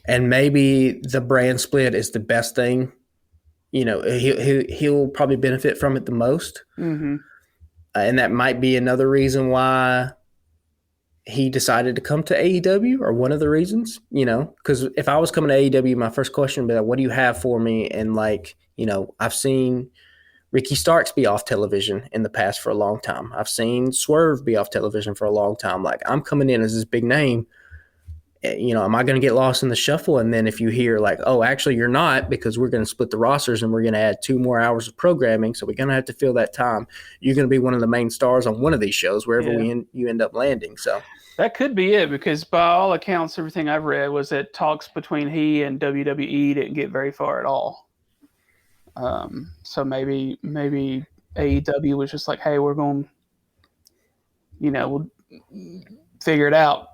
Speaker 3: And maybe the brand split is the best thing. He'll probably benefit from it the most.
Speaker 2: Mm-hmm.
Speaker 3: And that might be another reason why he decided to come to AEW, or one of the reasons, because if I was coming to AEW, my first question would be like, what do you have for me? And I've seen Ricky Starks be off television in the past for a long time. I've seen Swerve be off television for a long time. I'm coming in as this big name. Am I going to get lost in the shuffle? And then if you hear oh, actually you're not, because we're going to split the rosters and we're going to add 2 more hours of programming. So we're going to have to fill that time. You're going to be one of the main stars on one of these shows, wherever you end up landing. So
Speaker 2: that could be it, because by all accounts, everything I've read was that talks between he and WWE didn't get very far at all. So maybe AEW was just like, hey, we're going, we'll figure it out.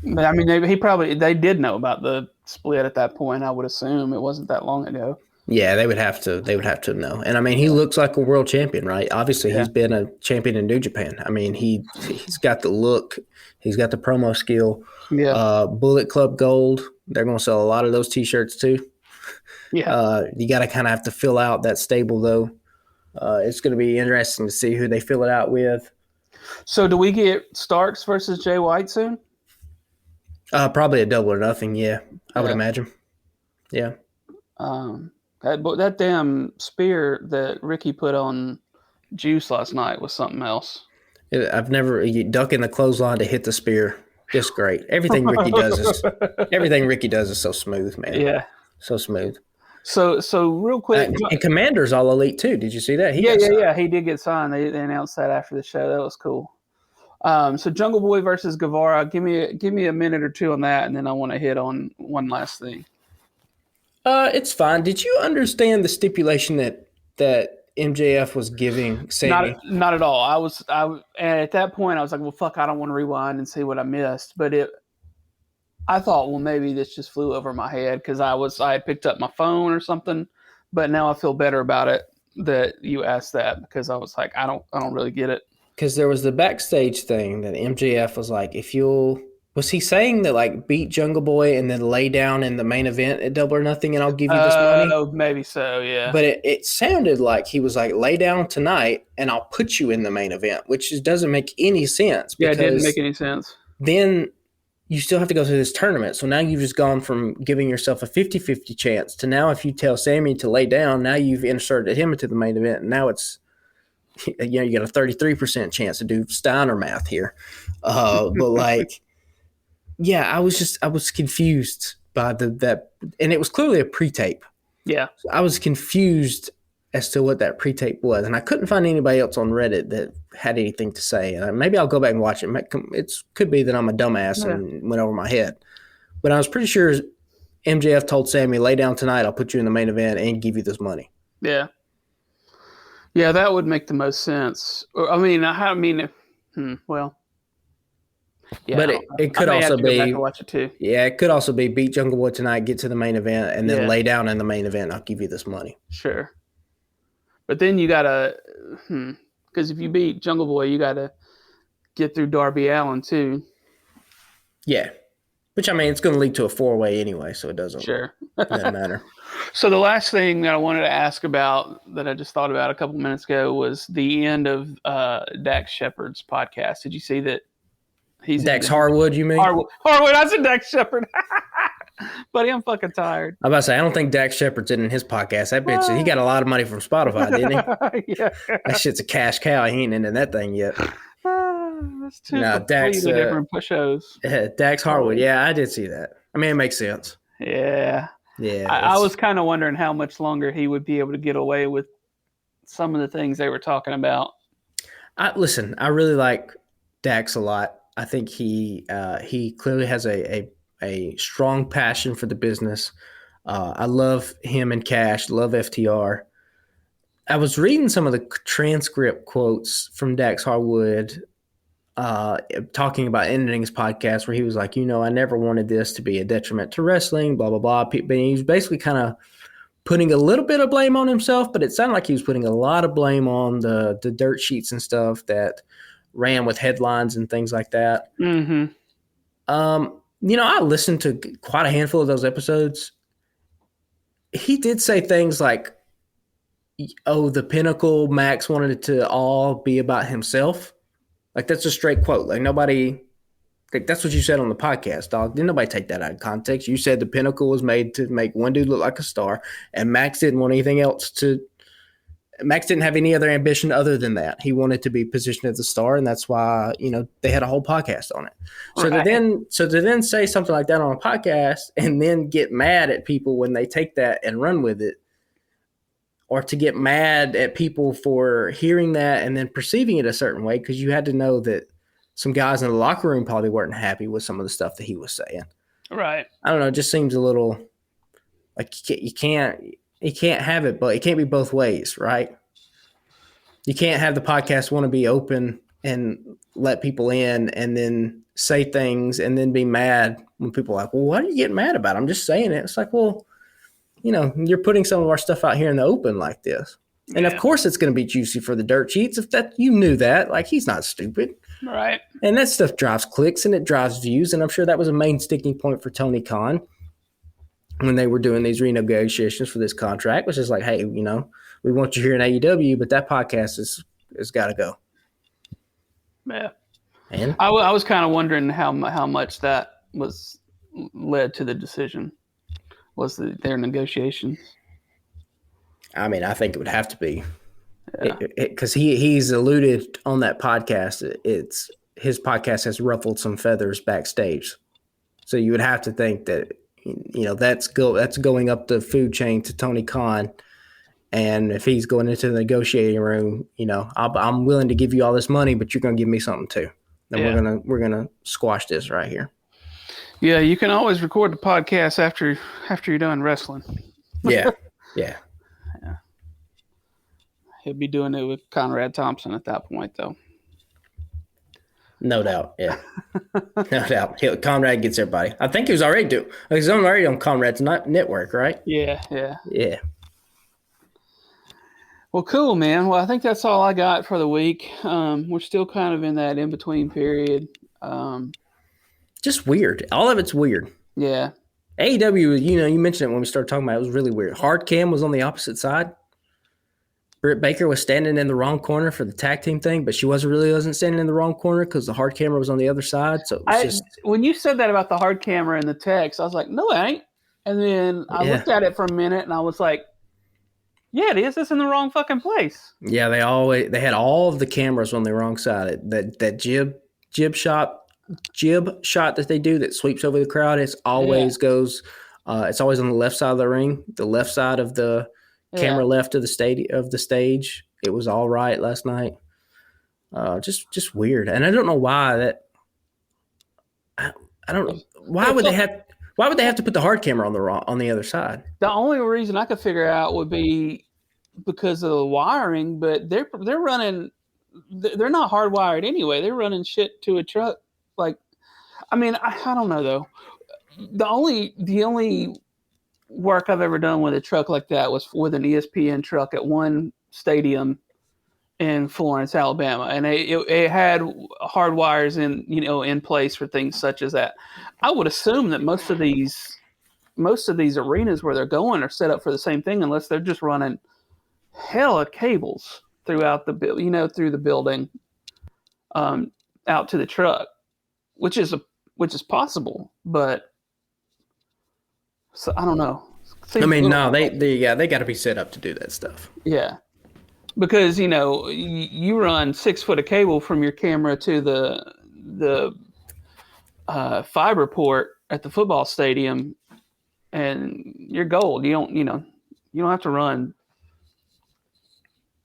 Speaker 2: But I mean, they did know about the split at that point. I would assume it wasn't that long ago.
Speaker 3: Yeah, they would have to. They would have to know. And I mean, he looks like a world champion, right? Obviously,
Speaker 2: Yeah.
Speaker 3: he's been a champion in New Japan. I mean, he's got the look, he's got the promo skill.
Speaker 2: Yeah.
Speaker 3: Bullet Club Gold. They're going to sell a lot of those T-shirts too.
Speaker 2: Yeah.
Speaker 3: You got to kind of have to fill out that stable though. It's going to be interesting to see who they fill it out with.
Speaker 2: So, do we get Starks versus Jay White soon?
Speaker 3: Probably a double or nothing. Yeah, I would imagine. Yeah.
Speaker 2: That damn spear that Ricky put on Juice last night was something else.
Speaker 3: I've never ducking the clothesline to hit the spear. Just great. Everything Ricky does is so smooth, man.
Speaker 2: Yeah,
Speaker 3: so smooth.
Speaker 2: So real quick,
Speaker 3: and Commander's all elite too. Did you see that?
Speaker 2: He did get signed. They announced that after the show. That was cool. So Jungle Boy versus Guevara. Give me a minute or two on that, and then I want to hit on one last thing.
Speaker 3: It's fine. Did you understand the stipulation that MJF was giving Sammy?
Speaker 2: Not at all. And at that point I was like, well, fuck, I don't want to rewind and see what I missed. But I thought, well, maybe this just flew over my head because I had picked up my phone or something. But now I feel better about it that you asked that because I was like, I don't really get it.
Speaker 3: Because there was the backstage thing that MJF was like, was he saying that like beat Jungle Boy and then lay down in the main event at Double or Nothing and I'll give you this money?
Speaker 2: Oh, maybe so, yeah.
Speaker 3: But it sounded like he was like, lay down tonight and I'll put you in the main event, which doesn't make any sense.
Speaker 2: Yeah, it didn't make any sense.
Speaker 3: Then you still have to go through this tournament. So now you've just gone from giving yourself a 50-50 chance to now if you tell Sammy to lay down, now you've inserted him into the main event. And now it's, you got a 33% chance to do Steiner math here. But like, yeah, I was confused by that. And it was clearly a pre-tape.
Speaker 2: Yeah.
Speaker 3: So I was confused as to what that pre-tape was. And I couldn't find anybody else on Reddit that had anything to say. And maybe I'll go back and watch it. It could be that I'm a dumbass and went over my head. But I was pretty sure MJF told Sammy, lay down tonight, I'll put you in the main event and give you this money.
Speaker 2: Yeah. Yeah, that would make the most sense. Well. Yeah,
Speaker 3: but it could also be
Speaker 2: watch it too.
Speaker 3: Yeah, it could also be beat Jungle Boy tonight, get to the main event, and then lay down in the main event. I'll give you this money.
Speaker 2: Sure, but then you gotta, because if you beat Jungle Boy, you gotta get through Darby Allin too.
Speaker 3: Yeah, which I mean, it's going to lead to a 4-way anyway, so it doesn't matter.
Speaker 2: So the last thing that I wanted to ask about that I just thought about a couple minutes ago was the end of Dax Shepard's podcast. Did you see that? He's
Speaker 3: Dax Harwood, you mean?
Speaker 2: Harwood. I said Dax Shepard. Buddy, I'm fucking tired.
Speaker 3: I'm about to say, I don't think Dax Shepard's in his podcast. That bitch, he got a lot of money from Spotify, didn't he?
Speaker 2: Yeah.
Speaker 3: That shit's a cash cow. He ain't into that thing yet.
Speaker 2: That's two
Speaker 3: Dax,
Speaker 2: different shows.
Speaker 3: Dax Harwood. Yeah, I did see that. I mean, it makes sense.
Speaker 2: Yeah.
Speaker 3: Yeah.
Speaker 2: I was kind of wondering how much longer he would be able to get away with some of the things they were talking about.
Speaker 3: Listen, I really like Dax a lot. I think he clearly has a strong passion for the business. I love him and Cash, love FTR. I was reading some of the transcript quotes from Dax Harwood talking about ending his podcast where he was like, I never wanted this to be a detriment to wrestling, blah, blah, blah. But he was basically kind of putting a little bit of blame on himself, but it sounded like he was putting a lot of blame on the dirt sheets and stuff that ran with headlines and things like that.
Speaker 2: Mm-hmm.
Speaker 3: I listened to quite a handful of those episodes. He did say things like, the Pinnacle, Max wanted it to all be about himself. Like, that's a straight quote. Like, nobody, that's what you said on the podcast, dog. Didn't nobody take that out of context. You said the Pinnacle was made to make one dude look like a star, and Max didn't want anything else Max didn't have any other ambition other than that. He wanted to be positioned as a star, and that's why, they had a whole podcast on it. So to then say something like that on a podcast and then get mad at people when they take that and run with it, or to get mad at people for hearing that and then perceiving it a certain way, because you had to know that some guys in the locker room probably weren't happy with some of the stuff that he was saying.
Speaker 2: Right.
Speaker 3: I don't know. It just seems a little like you can't. you can't have it, but it can't be both ways, right? You can't have the podcast want to be open and let people in and then say things and then be mad when people are like, well, what are you getting mad about? I'm just saying it. It's like, well, you're putting some of our stuff out here in the open like this. And of course it's going to be juicy for the dirt sheets. If that you knew that, like he's not stupid.
Speaker 2: Right.
Speaker 3: And that stuff drives clicks and it drives views. And I'm sure that was a main sticking point for Tony Khan when they were doing these renegotiations for this contract, which is like, hey, we want you here in AEW, but that podcast has got to go.
Speaker 2: Yeah.
Speaker 3: And
Speaker 2: I was kind of wondering how much that was led to the decision. Was their negotiations?
Speaker 3: I mean, I think it would have to be, because he's alluded on that podcast. It's his podcast has ruffled some feathers backstage, so you would have to think that that's going up the food chain to Tony Khan, and if he's going into the negotiating room, I'm willing to give you all this money, but you're going to give me something too. Then we're gonna squash this right here.
Speaker 2: Yeah, you can always record the podcast after you're done wrestling.
Speaker 3: Yeah.
Speaker 2: He'll be doing it with Conrad Thompson at that point, though.
Speaker 3: No doubt, yeah. No doubt. Conrad gets everybody. I think he's already on Conrad's network, right?
Speaker 2: Yeah.
Speaker 3: Yeah.
Speaker 2: Well, cool, man. Well, I think that's all I got for the week. We're still kind of in that in-between period.
Speaker 3: Just weird. All of it's weird.
Speaker 2: Yeah.
Speaker 3: AEW, you mentioned it when we started talking about it. It was really weird. Hard Cam was on the opposite side. Britt Baker was standing in the wrong corner for the tag team thing, but she wasn't standing in the wrong corner because the hard camera was on the other side. So it was
Speaker 2: when you said that about the hard camera and the text, I was like, no, it ain't. And then I looked at it for a minute and I was like, yeah, it is. It's in the wrong fucking place.
Speaker 3: Yeah, they had all of the cameras on the wrong side. That jib shot that they do that sweeps over the crowd. It's always goes. It's always on the left side of the ring, the left side of the camera left of the stage. It was all right last night. Just weird, and I don't know why that. I don't know why would they have to put the hard camera on the other side.
Speaker 2: The only reason I could figure out would be because of the wiring, but they're running. They're not hardwired anyway. They're running shit to a truck. Like, I mean, I don't know though. The only work I've ever done with a truck like that was with an ESPN truck at one stadium in Florence, Alabama, and it had hard wires in place for things such as that. I would assume that most of these arenas where they're going are set up for the same thing, unless they're just running hella cables throughout the through the building, out to the truck, which is possible, but. So I don't know.
Speaker 3: I mean, no, they got to be set up to do that stuff.
Speaker 2: Yeah, because you run 6 foot of cable from your camera to the fiber port at the football stadium, and you're gold. You don't have to run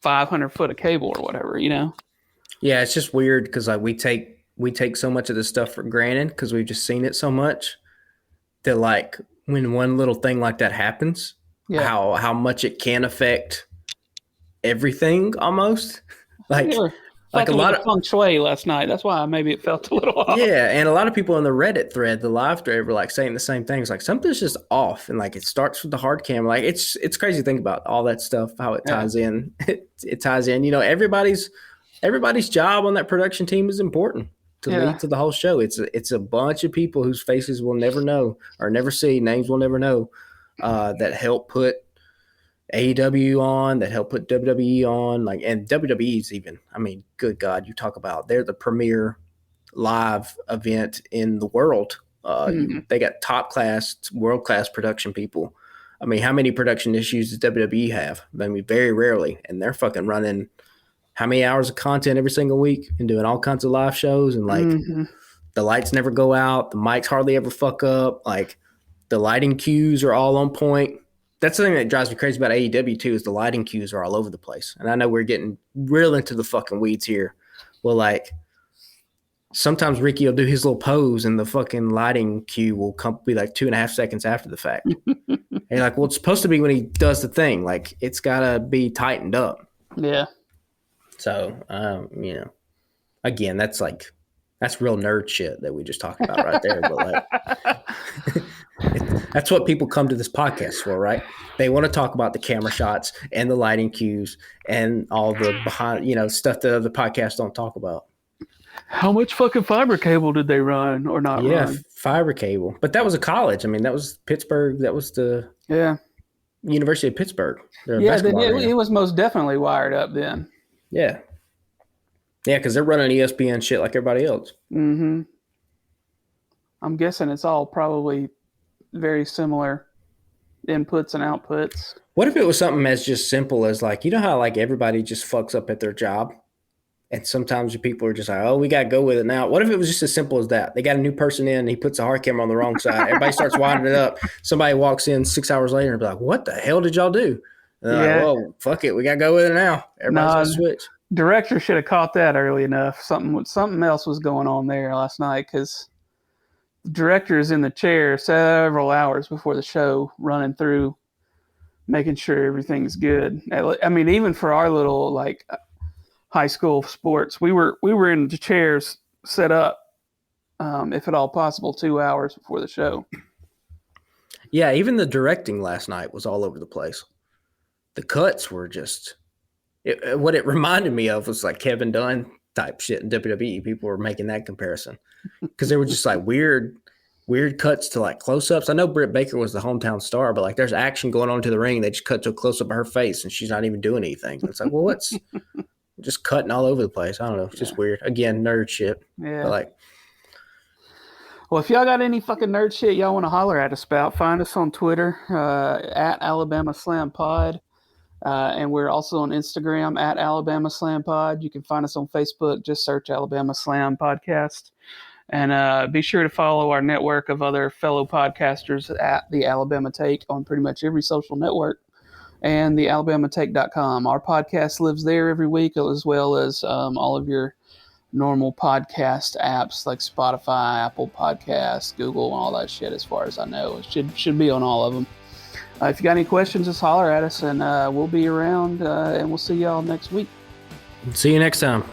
Speaker 2: 500 foot of cable or whatever.
Speaker 3: Yeah, it's just weird because we take so much of this stuff for granted because we've just seen it so much that when one little thing like that happens, how much it can affect everything almost. Like
Speaker 2: a lot of feng shui last night. That's why maybe it felt a little off.
Speaker 3: Yeah, and a lot of people in the Reddit thread, the live thread, were saying the same things. Something's just off, and it starts with the hard cam. It's crazy to think about all that stuff, how it ties in. It ties in. Everybody's job on that production team is important to lead to the whole show. It's a bunch of people whose faces we'll never know or never see, names we'll never know, that help put AEW on, that help put WWE on, and WWE's even. I mean, good God, you talk about they're the premier live event in the world. They got top class, world class production people. I mean, how many production issues does WWE have? I mean, very rarely, and they're fucking running how many hours of content every single week and doing all kinds of live shows, and the lights never go out, the mics hardly ever fuck up, the lighting cues are all on point. That's the thing that drives me crazy about AEW too, is the lighting cues are all over the place. And I know we're getting real into the fucking weeds here. Well, sometimes Ricky will do his little pose and the fucking lighting cue will be like 2.5 seconds after the fact. And you're like, well, it's supposed to be when he does the thing. Like, it's got to be tightened up.
Speaker 2: Yeah.
Speaker 3: So, again, that's real nerd shit that we just talked about right there. But like, that's what people come to this podcast for, right? They want to talk about the camera shots and the lighting cues and all the behind, stuff that other podcasts don't talk about.
Speaker 2: How much fucking fiber cable did they run or not run?
Speaker 3: Yeah, fiber cable. But that was a college. I mean, that was Pittsburgh. That was the University of Pittsburgh.
Speaker 2: Yeah, it was most definitely wired up then.
Speaker 3: Yeah. Yeah, because they're running ESPN shit like everybody else.
Speaker 2: Mm-hmm. I'm guessing it's all probably very similar inputs and outputs.
Speaker 3: What if it was something as just simple as like, how like everybody just fucks up at their job? And sometimes people are just like, oh, we got to go with it now. What if it was just as simple as that? They got a new person in, he puts a hard camera on the wrong side. Everybody starts winding it up. Somebody walks in 6 hours later and be like, what the hell did y'all do? And they're like, well, fuck it. We got to go with it now. Everybody's going to switch.
Speaker 2: Director should have caught that early enough. Something else was going on there last night because the director is in the chair several hours before the show running through, making sure everything's good. I mean, even for our little, like, high school sports, we were in the chairs set up, if at all possible, 2 hours before the show.
Speaker 3: Yeah, even the directing last night was all over the place. The cuts were just what it reminded me of was like Kevin Dunn type shit in WWE. People were making that comparison because they were just like weird cuts to like close-ups. I know Britt Baker was the hometown star, but like there's action going on to the ring. They just cut to a close-up of her face and she's not even doing anything. It's like, well, what's just cutting all over the place. I don't know. It's just weird. Again, nerd shit.
Speaker 2: Yeah.
Speaker 3: But like,
Speaker 2: well, if y'all got any fucking nerd shit y'all want to holler at us about, find us on Twitter at Alabama Slam Pod. And we're also on Instagram at Alabama Slam Pod. You can find us on Facebook. Just search Alabama Slam Podcast. And be sure to follow our network of other fellow podcasters at the Alabama Take on pretty much every social network. And the AlabamaTake.com. Our podcast lives there every week, as well as all of your normal podcast apps like Spotify, Apple Podcasts, Google, and all that shit. As far as I know, it should be on all of them. If you got any questions, just holler at us, and we'll be around. And we'll see y'all next week.
Speaker 3: See you next time.